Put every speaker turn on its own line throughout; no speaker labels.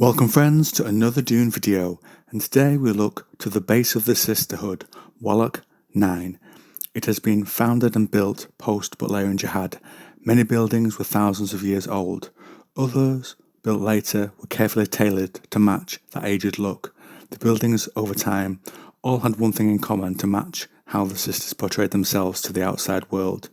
Welcome friends to another Dune video, and today we look to the base of the Sisterhood, Wallach IX. It has been founded and built post-Butlerian Jihad. Many buildings were thousands of years old. Others, built later, were carefully tailored to match that aged look. The buildings, over time, all had one thing in common to match how the sisters portrayed themselves to the outside world.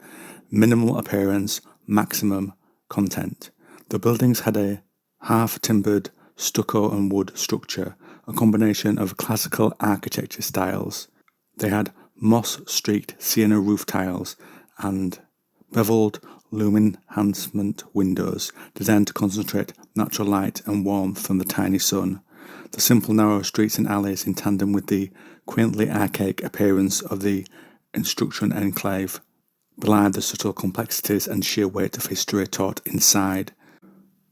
Minimal appearance, maximum content. The buildings had a half-timbered stucco and wood structure, a combination of classical architecture styles. They had moss-streaked sienna roof tiles and beveled lumen-enhancement windows designed to concentrate natural light and warmth from the tiny sun. The simple narrow streets and alleys, in tandem with the quaintly archaic appearance of the instruction enclave, belied the subtle complexities and sheer weight of history taught inside.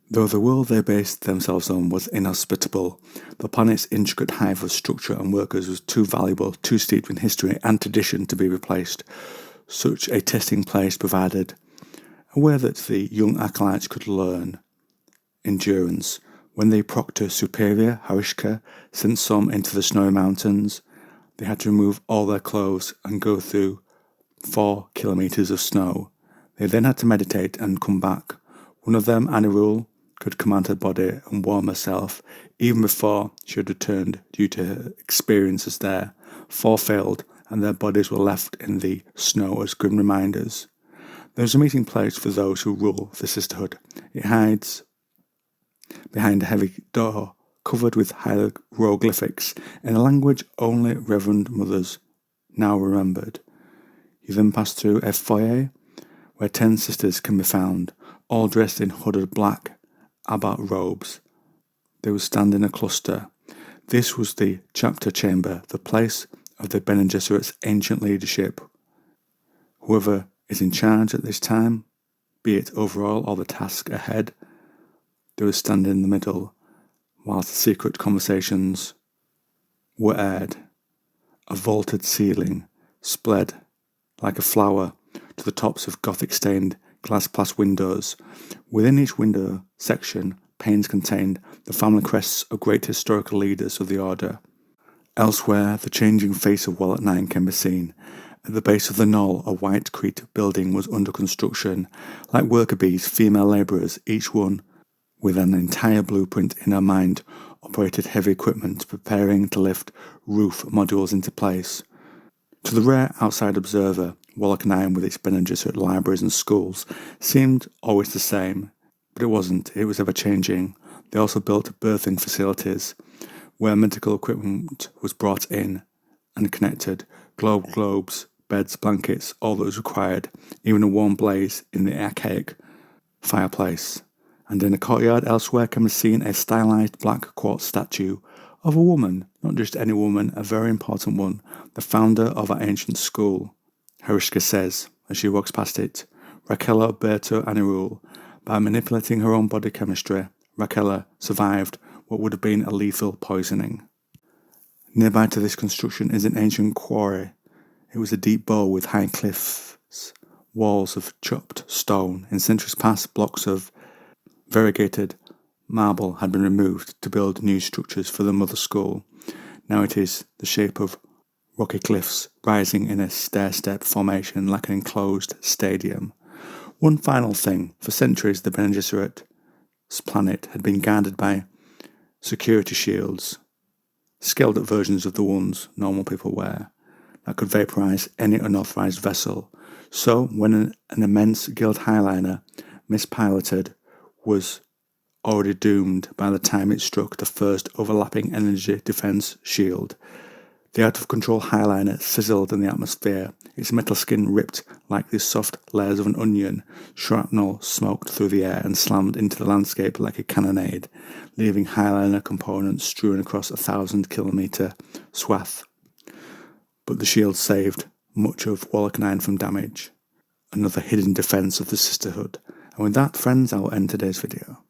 Though the world they based themselves on was inhospitable, the planet's intricate hive of structure and workers was too valuable, too steeped in history and tradition to be replaced. Such a testing place provided a way that the young acolytes could learn endurance. When the Proctor Superior, Harishka, sent some into the snowy mountains, they had to remove all their clothes and go through 4 kilometers of snow. They then had to meditate and come back. One of them, Anirul, could command her body and warm herself even before she had returned due to her experiences there. 4 failed, and their bodies were left in the snow as grim reminders. There is a meeting place for those who rule the Sisterhood. It hides behind a heavy door covered with hieroglyphics in a language only Reverend Mothers now remembered. You then pass through a foyer where 10 sisters can be found, all dressed in hooded black Abbat robes. They would stand in a cluster. This was the chapter chamber, the place of the Bene Gesserit's ancient leadership. Whoever is in charge at this time, be it overall or the task ahead, they would stand in the middle, whilst the secret conversations were aired. A vaulted ceiling spread like a flower to the tops of Gothic-stained glass windows. Within each window section, panes contained the family crests of great historical leaders of the order. Elsewhere, the changing face of Wallach IX can be seen. At the base of the knoll, a white-crete building was under construction. Like worker bees, female labourers, each one with an entire blueprint in her mind, operated heavy equipment, preparing to lift roof modules into place. To the rare outside observer, Wallach IX, with its Bene Gesserit libraries and schools, seemed always the same, but it wasn't. It was ever-changing. They also built birthing facilities, where medical equipment was brought in and connected, globes, beds, blankets, all that was required, even a warm blaze in the archaic fireplace. And in a courtyard elsewhere can be seen a stylized black quartz statue of a woman, not just any woman, a very important one, the founder of our ancient school. Harishka says, as she walks past it, Raquel Berto Anirul, by manipulating her own body chemistry, Raquel survived what would have been a lethal poisoning. Nearby to this construction is an ancient quarry. It was a deep bowl with high cliffs, walls of chopped stone. In centuries past, blocks of variegated marble had been removed to build new structures for the mother school. Now it is the shape of rocky cliffs rising in a stair-step formation like an enclosed stadium. One final thing, for centuries the Bene Gesserit's planet had been guarded by security shields, scaled-up versions of the ones normal people wear, that could vaporize any unauthorized vessel. So when an immense Guild Highliner, mispiloted, was already doomed by the time it struck the first overlapping energy defense shield. The out-of-control Highliner sizzled in the atmosphere, its metal skin ripped like the soft layers of an onion. Shrapnel smoked through the air and slammed into the landscape like a cannonade, leaving Highliner components strewn across a 1,000-kilometre swath. But the shield saved much of Wallach IX from damage. Another hidden defence of the Sisterhood. And with that, friends, I will end today's video.